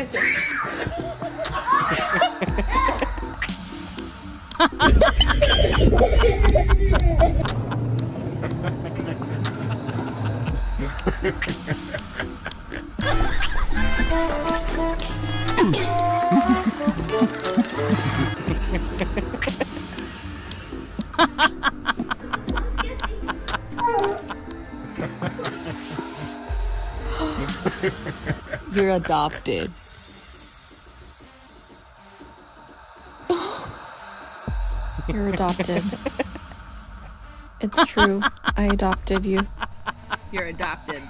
맛있어. You're adopted. You're adopted. It's true. I adopted you. You're adopted.